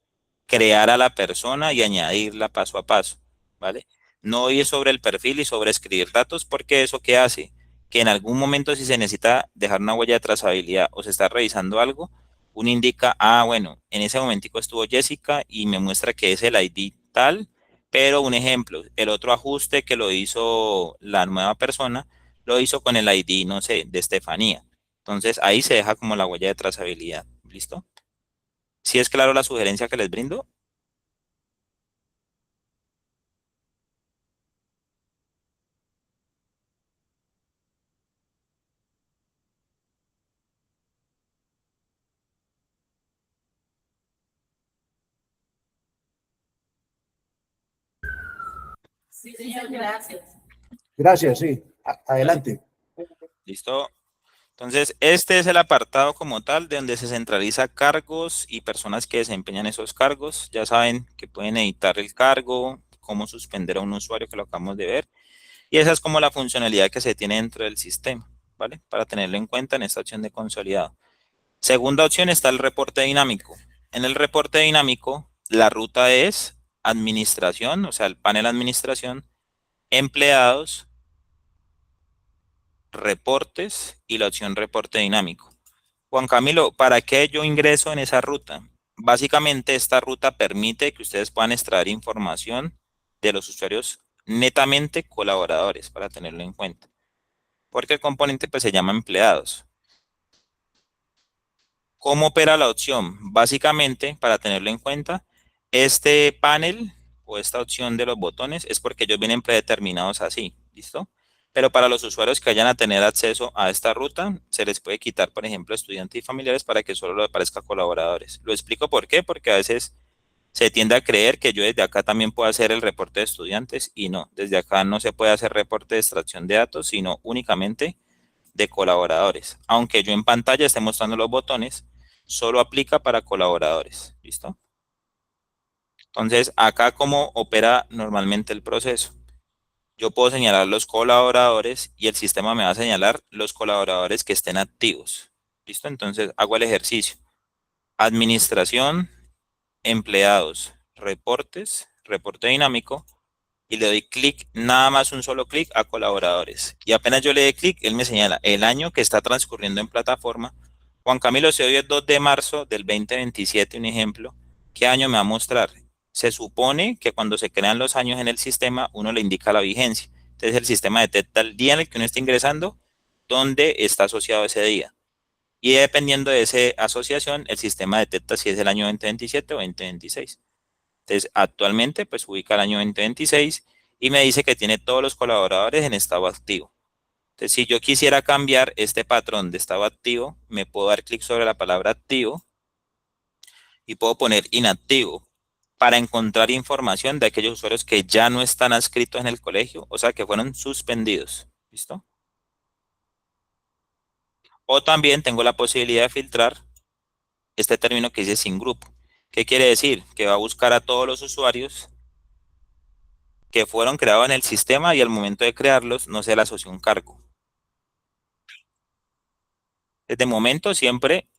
crear a la persona y añadirla paso a paso, ¿vale? No ir sobre el perfil y sobre escribir datos, porque eso qué hace, que en algún momento si se necesita dejar una huella de trazabilidad o se está revisando algo, uno indica, ah, bueno, en ese momentico estuvo Jessica y me muestra que es el ID tal, pero un ejemplo, el otro ajuste que lo hizo la nueva persona, lo hizo con el ID, no sé, de Estefanía. Entonces ahí se deja como la huella de trazabilidad. ¿Listo? Si es claro la sugerencia que les brindo. Sí, señor, gracias. Gracias, sí. Vale, Adelante. listo. Entonces, este es el apartado como tal, de donde se centraliza cargos y personas que desempeñan esos cargos. Ya saben que pueden editar el cargo, cómo suspender a un usuario, que lo acabamos de ver. Y esa es como la funcionalidad que se tiene dentro del sistema, ¿vale? Para tenerlo en cuenta en esta opción de consolidado. Segunda opción está el reporte dinámico. En el reporte dinámico, la ruta es administración, o sea, el panel administración, empleados, reportes y la opción reporte dinámico. Juan Camilo, ¿para qué yo ingreso en esa ruta? Básicamente esta ruta permite que ustedes puedan extraer información de los usuarios netamente colaboradores, para tenerlo en cuenta. Porque el componente pues se llama empleados. ¿Cómo opera la opción? Básicamente, para tenerlo en cuenta, este panel o esta opción de los botones es porque ellos vienen predeterminados así, ¿listo? Pero para los usuarios que vayan a tener acceso a esta ruta, se les puede quitar, por ejemplo, estudiantes y familiares para que solo le aparezca colaboradores. Lo explico por qué, porque a veces se tiende a creer que yo desde acá también puedo hacer el reporte de estudiantes y no, desde acá no se puede hacer reporte de extracción de datos, sino únicamente de colaboradores. Aunque yo en pantalla esté mostrando los botones, solo aplica para colaboradores. ¿Listo? Entonces, acá cómo opera normalmente el proceso. Yo puedo señalar los colaboradores y el sistema me va a señalar los colaboradores que estén activos. ¿Listo? Entonces, hago el ejercicio. Administración, empleados, reportes, reporte dinámico, y le doy clic, nada más un solo clic a colaboradores. Y apenas yo le doy clic, él me señala el año que está transcurriendo en plataforma. Juan Camilo, si hoy es 2 de marzo del 2027, un ejemplo, ¿qué año me va a mostrar? Se supone que cuando se crean los años en el sistema, uno le indica la vigencia. Entonces el sistema detecta el día en el que uno está ingresando, dónde está asociado ese día. Y dependiendo de esa asociación, el sistema detecta si es el año 2027 o 2026. Entonces, actualmente, pues ubica el año 2026 y me dice que tiene todos los colaboradores en estado activo. Entonces, si yo quisiera cambiar este patrón de estado activo, me puedo dar clic sobre la palabra activo y puedo poner inactivo para encontrar información de aquellos usuarios que ya no están adscritos en el colegio, o sea, que fueron suspendidos. ¿Listo? O también tengo la posibilidad de filtrar este término que dice sin grupo. ¿Qué quiere decir? Que va a buscar a todos los usuarios que fueron creados en el sistema y al momento de crearlos no se le asoció un cargo. Desde momento siempre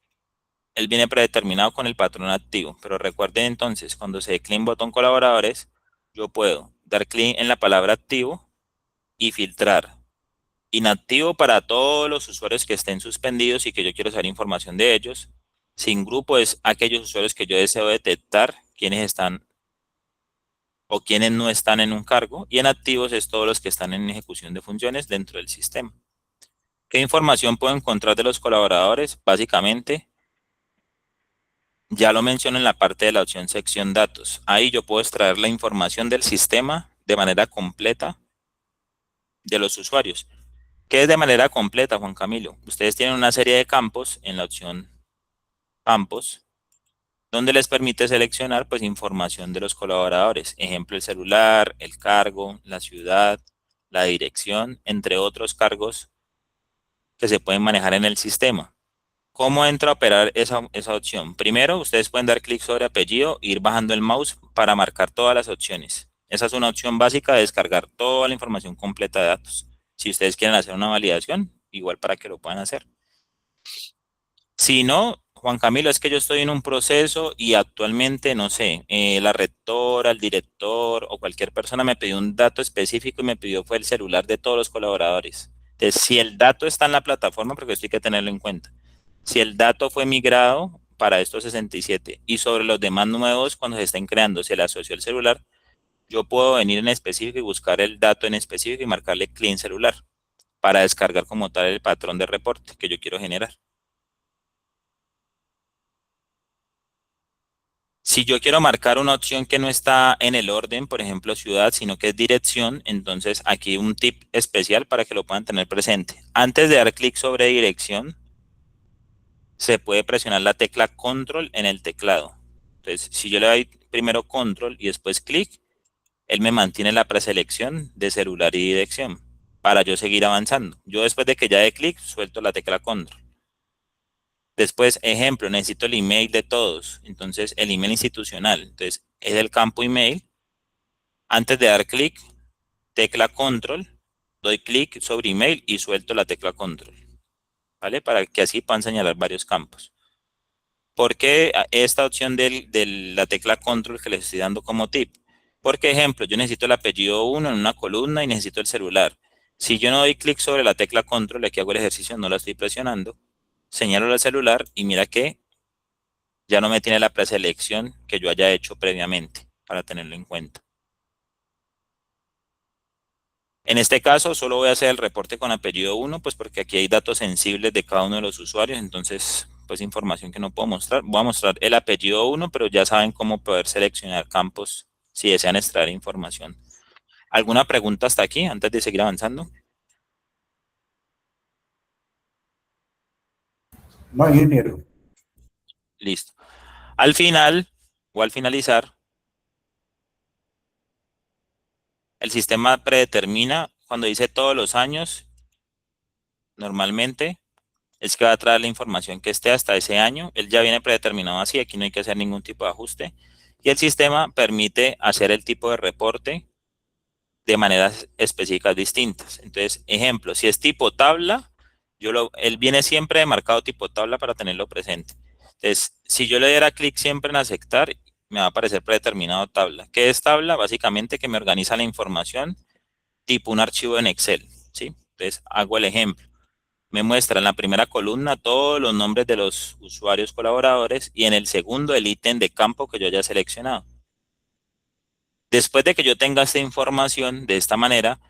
él viene predeterminado con el patrón activo, pero recuerden entonces, cuando se dé clic en botón colaboradores, yo puedo dar clic en la palabra activo y filtrar inactivo para todos los usuarios que estén suspendidos y que yo quiero saber información de ellos. Sin grupo es aquellos usuarios que yo deseo detectar quiénes están o quienes no están en un cargo, y en activos es todos los que están en ejecución de funciones dentro del sistema. ¿Qué información puedo encontrar de los colaboradores? Básicamente, ya lo menciono en la parte de la opción sección datos. Ahí yo puedo extraer la información del sistema de manera completa de los usuarios. ¿Qué es de manera completa, Juan Camilo? Ustedes tienen una serie de campos en la opción campos, donde les permite seleccionar pues información de los colaboradores. Ejemplo, el celular, el cargo, la ciudad, la dirección, entre otros cargos que se pueden manejar en el sistema. ¿Cómo entra a operar esa opción? Primero, ustedes pueden dar clic sobre apellido e ir bajando el mouse para marcar todas las opciones. Esa es una opción básica de descargar toda la información completa de datos. Si ustedes quieren hacer una validación, igual para que lo puedan hacer. Si no, Juan Camilo, es que yo estoy en un proceso y actualmente, no sé, la rectora, el director o cualquier persona me pidió un dato específico y me pidió fue el celular de todos los colaboradores. Entonces, si el dato está en la plataforma, porque esto hay que tenerlo en cuenta, si el dato fue migrado para estos 67 y sobre los demás nuevos, cuando se estén creando, se le asoció el celular, yo puedo venir en específico y buscar el dato en específico y marcarle clean celular para descargar como tal el patrón de reporte que yo quiero generar. Si yo quiero marcar una opción que no está en el orden, por ejemplo, ciudad, sino que es dirección, entonces aquí un tip especial para que lo puedan tener presente. Antes de dar clic sobre dirección, se puede presionar la tecla control en el teclado. Entonces, si yo le doy primero control y después clic, él me mantiene la preselección de celular y dirección para yo seguir avanzando. Yo después de que ya dé clic, suelto la tecla control. Después, ejemplo, necesito el email de todos. Entonces, el email institucional. Entonces, es el campo email. Antes de dar clic, tecla control, doy clic sobre email y suelto la tecla control. ¿Vale? Para que así puedan señalar varios campos. ¿Por qué esta opción de la tecla control que les estoy dando como tip? Porque, ejemplo, yo necesito el apellido 1 en una columna y necesito el celular. Si yo no doy clic sobre la tecla control, aquí hago el ejercicio, no la estoy presionando, señalo el celular y mira que ya no me tiene la preselección que yo haya hecho previamente para tenerlo en cuenta. En este caso, solo voy a hacer el reporte con apellido 1, pues porque aquí hay datos sensibles de cada uno de los usuarios, entonces, pues información que no puedo mostrar. Voy a mostrar el apellido 1, pero ya saben cómo poder seleccionar campos si desean extraer información. ¿Alguna pregunta hasta aquí antes de seguir avanzando? No, ingeniero. Listo. Al final, o al finalizar, el sistema predetermina cuando dice todos los años, normalmente es que va a traer la información que esté hasta ese año. Él ya viene predeterminado así, aquí no hay que hacer ningún tipo de ajuste. Y el sistema permite hacer el tipo de reporte de maneras específicas distintas. Entonces, ejemplo, si es tipo tabla, él viene siempre marcado tipo tabla para tenerlo presente. Entonces, si yo le diera clic siempre en aceptar, me va a aparecer predeterminado tabla. ¿Qué es tabla? Básicamente que me organiza la información tipo un archivo en Excel, ¿sí? Entonces, hago el ejemplo. Me muestra en la primera columna todos los nombres de los usuarios colaboradores y en el segundo el ítem de campo que yo haya seleccionado. Después de que yo tenga esta información de esta manera,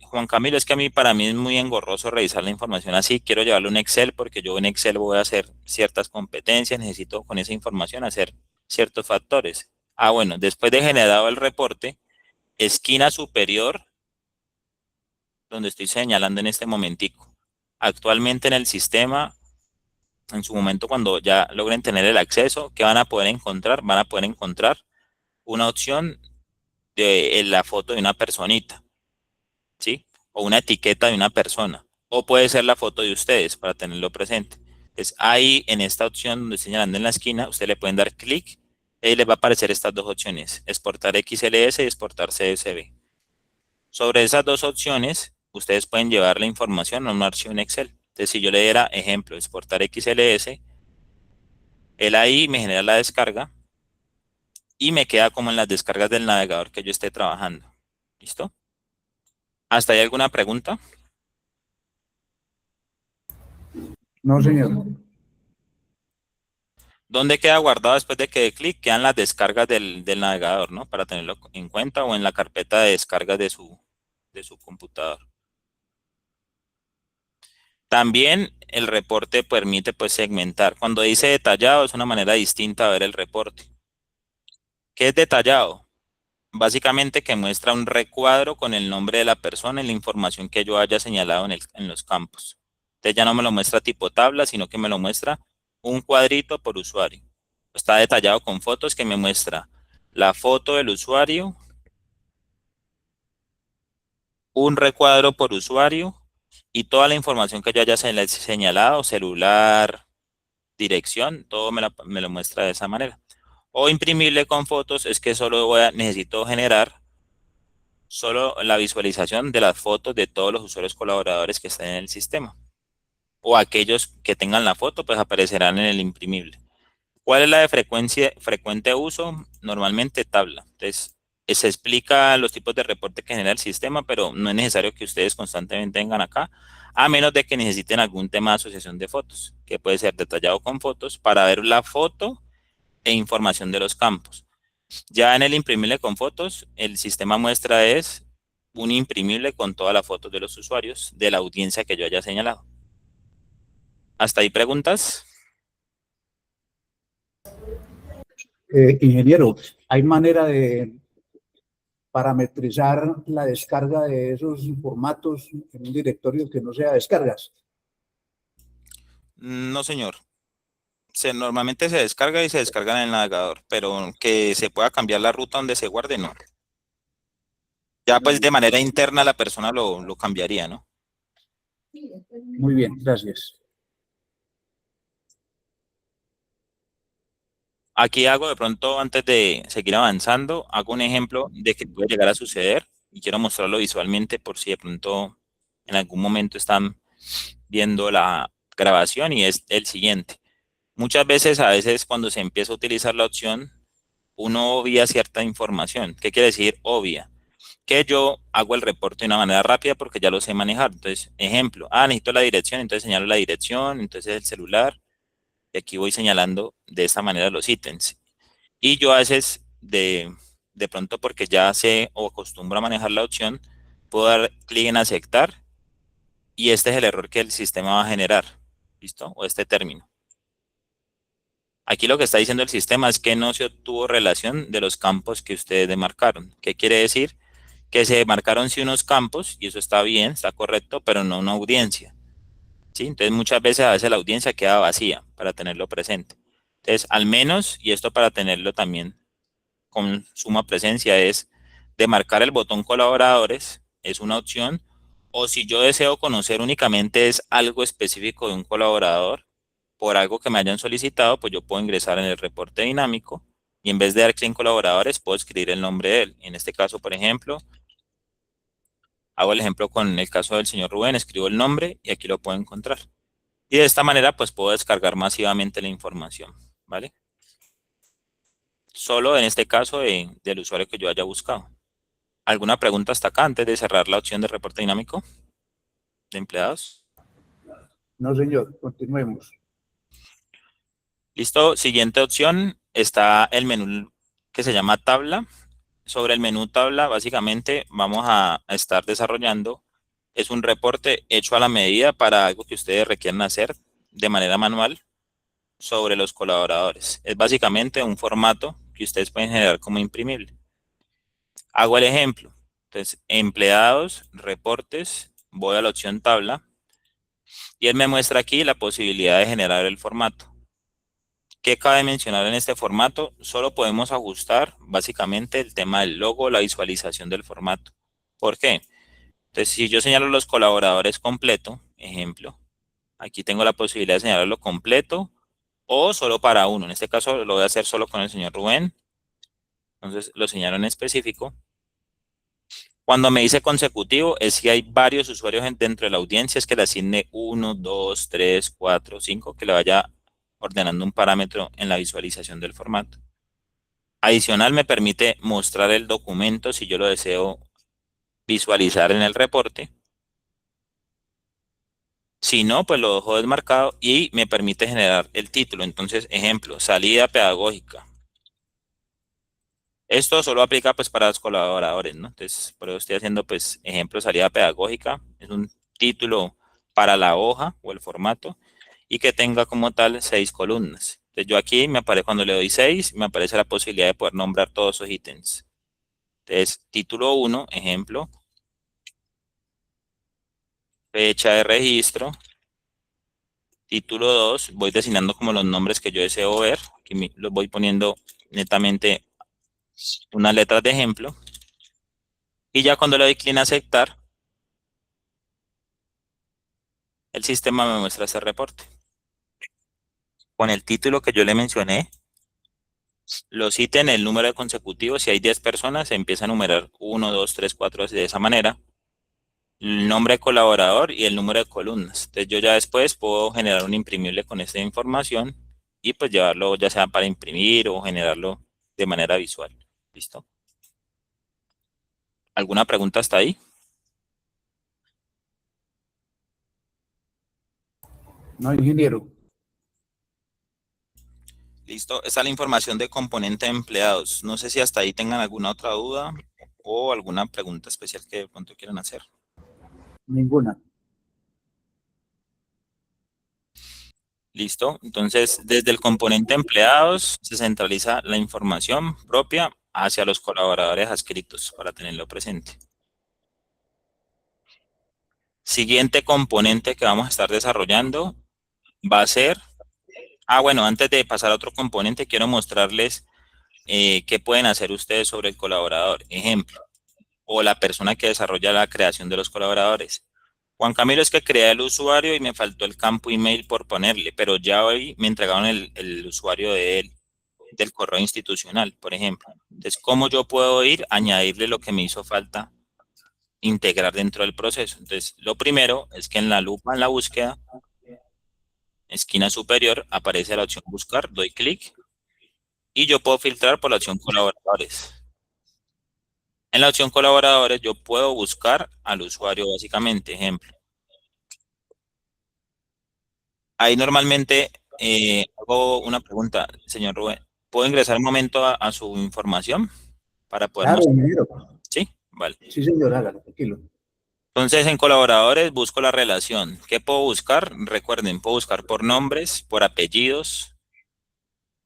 Juan Camilo, es que para mí es muy engorroso revisar la información así. Quiero llevarlo a un Excel porque yo en Excel voy a hacer ciertas competencias, necesito con esa información hacer ciertos factores. Ah, bueno, después de generado el reporte, esquina superior, donde estoy señalando en este momentico. Actualmente en el sistema, en su momento cuando ya logren tener el acceso, ¿qué van a poder encontrar? Van a poder encontrar una opción de la foto de una personita, ¿sí? O una etiqueta de una persona. O puede ser la foto de ustedes para tenerlo presente. Entonces, ahí en esta opción donde estoy señalando en la esquina, ustedes le pueden dar clic y les va a aparecer estas dos opciones, exportar XLS y exportar CSV. Sobre esas dos opciones, ustedes pueden llevar la información a un archivo en Excel. Entonces, si yo le diera ejemplo, exportar XLS, él ahí me genera la descarga y me queda como en las descargas del navegador que yo esté trabajando. ¿Listo? ¿Hasta ahí alguna pregunta? No, señor. ¿Dónde queda guardado después de que dé clic? Quedan las descargas del navegador, ¿no? Para tenerlo en cuenta o en la carpeta de descargas de su computador. También el reporte permite pues segmentar. Cuando dice detallado es una manera distinta de ver el reporte. ¿Qué es detallado? Básicamente que muestra un recuadro con el nombre de la persona y la información que yo haya señalado en los campos. Entonces ya no me lo muestra tipo tabla, sino que me lo muestra un cuadrito por usuario. Está detallado con fotos que me muestra la foto del usuario, un recuadro por usuario y toda la información que yo haya señalado, celular, dirección, todo me lo muestra de esa manera. O imprimirle con fotos es que solo necesito generar solo la visualización de las fotos de todos los usuarios colaboradores que están en el sistema. o aquellos que tengan la foto, pues aparecerán en el imprimible. ¿Cuál es la de frecuente uso? Normalmente tabla. Entonces, se explica los tipos de reporte que genera el sistema, pero no es necesario que ustedes constantemente vengan acá, a menos de que necesiten algún tema de asociación de fotos, que puede ser detallado con fotos, para ver la foto e información de los campos. Ya en el imprimible con fotos, el sistema muestra es un imprimible con todas las fotos de los usuarios de la audiencia que yo haya señalado. ¿Hasta ahí preguntas? Ingeniero, ¿hay manera de parametrizar la descarga de esos formatos en un directorio que no sea descargas? No, señor. Normalmente se descarga y se descarga en el navegador, pero que se pueda cambiar la ruta donde se guarde, no. Ya pues de manera interna la persona lo cambiaría, ¿no? Muy bien, gracias. Aquí hago de pronto, antes de seguir avanzando, hago un ejemplo de que puede llegar a suceder y quiero mostrarlo visualmente por si de pronto en algún momento están viendo la grabación, y es el siguiente. Muchas veces, a veces cuando se empieza a utilizar la opción, uno obvia cierta información. ¿Qué quiere decir obvia? Que yo hago el reporte de una manera rápida porque ya lo sé manejar. Entonces, ejemplo, necesito la dirección, entonces señalo la dirección, entonces el celular, y aquí voy señalando de esta manera los ítems. Y yo a veces, de pronto porque ya sé o acostumbro a manejar la opción, puedo dar clic en aceptar, y este es el error que el sistema va a generar, ¿listo? O este término. Aquí lo que está diciendo el sistema es que no se obtuvo relación de los campos que ustedes demarcaron. ¿Qué quiere decir? Que se marcaron sí unos campos, y eso está bien, está correcto, pero no una audiencia, ¿sí? Entonces muchas veces a veces la audiencia queda vacía para tenerlo presente. Entonces, al menos, y esto para tenerlo también con suma presencia, es demarcar el botón colaboradores, es una opción, o si yo deseo conocer únicamente es algo específico de un colaborador por algo que me hayan solicitado, pues yo puedo ingresar en el reporte dinámico y en vez de dar clic en colaboradores, puedo escribir el nombre de él. En este caso, por ejemplo, hago el ejemplo con el caso del señor Rubén, escribo el nombre y aquí lo puedo encontrar. Y de esta manera, pues puedo descargar masivamente la información, ¿vale? Solo en este caso del usuario que yo haya buscado. ¿Alguna pregunta hasta acá antes de cerrar la opción de reporte dinámico de empleados? No, señor, continuemos. Listo, siguiente opción está el menú que se llama tabla. Sobre el menú tabla, básicamente vamos a estar desarrollando, es un reporte hecho a la medida para algo que ustedes requieran hacer de manera manual sobre los colaboradores. Es básicamente un formato que ustedes pueden generar como imprimible. Hago el ejemplo. Entonces, empleados, reportes, voy a la opción tabla y él me muestra aquí la posibilidad de generar el formato. ¿Qué cabe mencionar en este formato? Solo podemos ajustar básicamente el tema del logo, la visualización del formato. ¿Por qué? Entonces, si yo señalo los colaboradores completo, ejemplo, aquí tengo la posibilidad de señalarlo completo o solo para uno. En este caso lo voy a hacer solo con el señor Rubén. Entonces lo señalo en específico. Cuando me dice consecutivo, es si hay varios usuarios dentro de la audiencia, es que le asigne 1, 2, 3, 4, 5, que le vaya ordenando un parámetro en la visualización del formato. Adicional, me permite mostrar el documento si yo lo deseo visualizar en el reporte. Si no, pues lo dejo desmarcado y me permite generar el título. Entonces, ejemplo, salida pedagógica. Esto solo aplica pues para los colaboradores, ¿no? Entonces, por eso estoy haciendo pues ejemplo, salida pedagógica. Es un título para la hoja o el formato y que tenga como tal 6 columnas. Entonces, yo aquí me aparece, cuando le doy 6, me aparece la posibilidad de poder nombrar todos esos ítems. Entonces, título 1, ejemplo, fecha de registro. Título 2, voy designando como los nombres que yo deseo ver. Aquí los voy poniendo netamente unas letras de ejemplo. Y ya cuando le doy clic en aceptar, el sistema me muestra este reporte. Con el título que yo le mencioné, los ítems, el número de consecutivos, si hay 10 personas, se empieza a numerar 1, 2, 3, 4, de esa manera. el nombre de colaborador y el número de columnas. Entonces yo ya después puedo generar un imprimible con esta información y pues llevarlo ya sea para imprimir o generarlo de manera visual. ¿Listo? ¿Alguna pregunta hasta ahí? No, ingeniero. Listo. Esta es la información de componente de empleados. No sé si hasta ahí tengan alguna otra duda o alguna pregunta especial que de pronto quieran hacer. Ninguna. Listo. Entonces, desde el componente empleados se centraliza la información propia hacia los colaboradores adscritos para tenerlo presente. Siguiente componente que vamos a estar desarrollando va a ser, bueno, antes de pasar a otro componente, quiero mostrarles qué pueden hacer ustedes sobre el colaborador. Ejemplo, o la persona que desarrolla la creación de los colaboradores. Juan Camilo, es que creé el usuario y me faltó el campo email por ponerle, pero ya hoy me entregaron el usuario de él, del correo institucional, por ejemplo. Entonces, ¿cómo yo puedo ir a añadirle lo que me hizo falta integrar dentro del proceso? Entonces, lo primero es que en la lupa, en la búsqueda, esquina superior, aparece la opción buscar, doy clic y yo puedo filtrar por la opción colaboradores. En la opción colaboradores yo puedo buscar al usuario básicamente, ejemplo. Ahí normalmente hago una pregunta, señor Rubén. ¿Puedo ingresar un momento a su información para poder Claro, mostrar? ingeniero. Sí, vale. Sí, señor, hágalo, tranquilo. Entonces en colaboradores busco la relación. ¿Qué puedo buscar? Recuerden, puedo buscar por nombres, por apellidos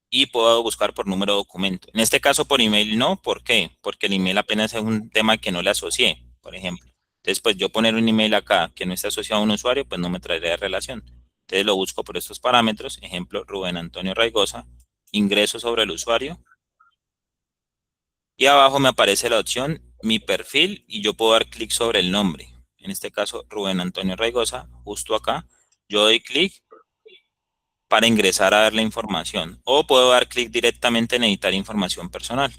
y puedo buscar por número de documento. En este caso por email no, ¿por qué? Porque el email apenas es un tema que no le asocié, por ejemplo. Entonces, pues yo poner un email acá que no esté asociado a un usuario, pues no me traería relación. Entonces lo busco por estos parámetros, ejemplo, Rubén Antonio Raigosa, ingreso sobre el usuario y abajo me aparece la opción mi perfil y yo puedo dar clic sobre el nombre. En este caso, Rubén Antonio Raigosa, justo acá, yo doy clic para ingresar a ver la información o puedo dar clic directamente en editar información personal.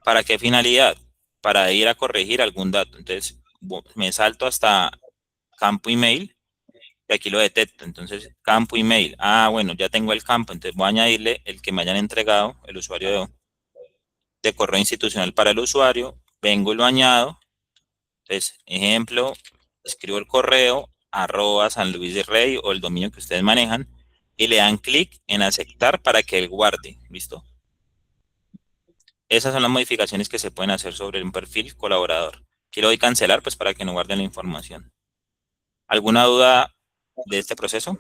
¿Para qué finalidad? Para ir a corregir algún dato. Entonces, me salto hasta campo email y aquí lo detecto. Entonces, campo email. Bueno, ya tengo el campo. Entonces, voy a añadirle el que me hayan entregado, el usuario de correo institucional para el usuario. Vengo y lo añado. Entonces, ejemplo, escribo el correo @San Luis de Rey o el dominio que ustedes manejan y le dan clic en aceptar para que él guarde. ¿Listo? Esas son las modificaciones que se pueden hacer sobre un perfil colaborador. Quiero hoy cancelar pues para que no guarden la información. ¿Alguna duda de este proceso?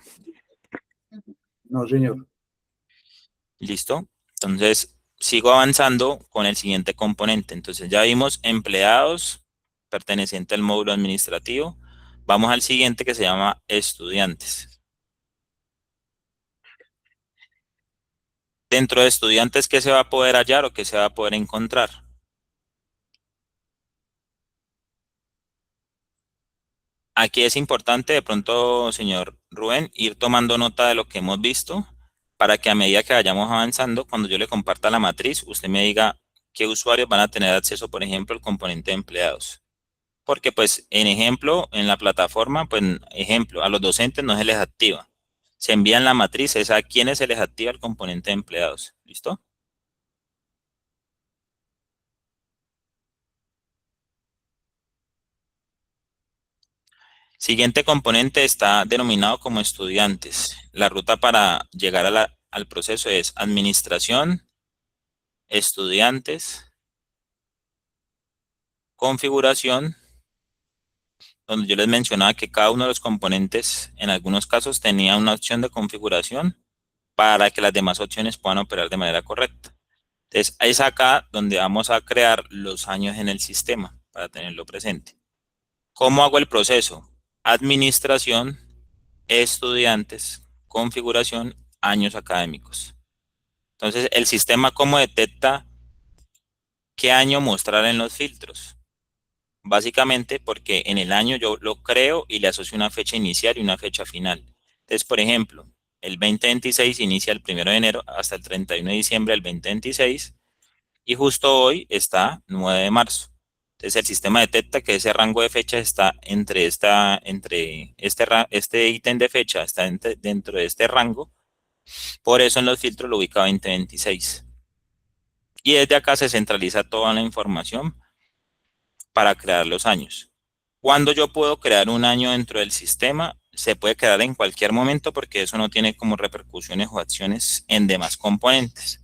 No, señor. Listo. Entonces, sigo avanzando con el siguiente componente. Entonces, ya vimos empleados perteneciente al módulo administrativo. Vamos al siguiente que se llama estudiantes. Dentro de estudiantes, ¿qué se va a poder hallar o qué se va a poder encontrar? Aquí es importante de pronto, señor Rubén, ir tomando nota de lo que hemos visto para que a medida que vayamos avanzando, cuando yo le comparta la matriz, usted me diga qué usuarios van a tener acceso, por ejemplo, al componente de empleados. Porque pues en ejemplo, en la plataforma, pues ejemplo, a los docentes no se les activa. Se envían la matriz, es a quienes se les activa el componente de empleados. ¿Listo? Siguiente componente está denominado como estudiantes. La ruta para llegar al proceso es administración, estudiantes, configuración, donde yo les mencionaba que cada uno de los componentes en algunos casos tenía una opción de configuración para que las demás opciones puedan operar de manera correcta. Entonces, es acá donde vamos a crear los años en el sistema para tenerlo presente. ¿Cómo hago el proceso? Administración, estudiantes, configuración, años académicos. Entonces, el sistema cómo detecta qué año mostrar en los filtros. Básicamente porque en el año yo lo creo y le asocio una fecha inicial y una fecha final. Entonces, por ejemplo, el 2026 inicia el 1 de enero hasta el 31 de diciembre del 2026 y justo hoy está 9 de marzo. Entonces el sistema detecta que ese rango de fecha está este ítem de fecha está dentro de este rango. Por eso en los filtros lo ubica 2026. Y desde acá se centraliza toda la información para crear los años. Cuando yo puedo crear un año dentro del sistema, se puede crear en cualquier momento porque eso no tiene como repercusiones o acciones en demás componentes.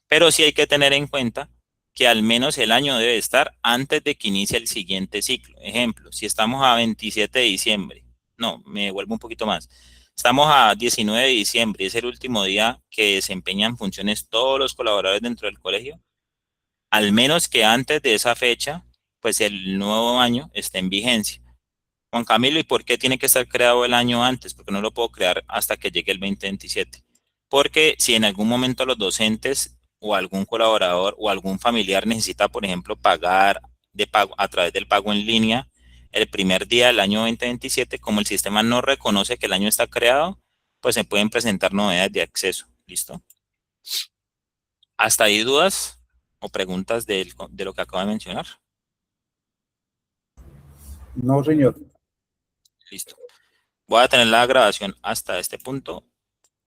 Pero sí hay que tener en cuenta que al menos el año debe estar antes de que inicie el siguiente ciclo. Ejemplo, si estamos a 27 de diciembre, no, me vuelvo un poquito más. Estamos a 19 de diciembre, es el último día que desempeñan funciones todos los colaboradores dentro del colegio. Al menos que antes de esa fecha, pues el nuevo año esté en vigencia. Juan Camilo, ¿y por qué tiene que estar creado el año antes? Porque no lo puedo crear hasta que llegue el 2027. Porque si en algún momento los docentes o algún colaborador o algún familiar necesita, por ejemplo, pagar de pago a través del pago en línea el primer día del año 2027, como el sistema no reconoce que el año está creado, pues se pueden presentar novedades de acceso. ¿Listo? ¿Hasta ahí dudas o preguntas de lo que acabo de mencionar? No, señor. Listo. Voy a tener la grabación hasta este punto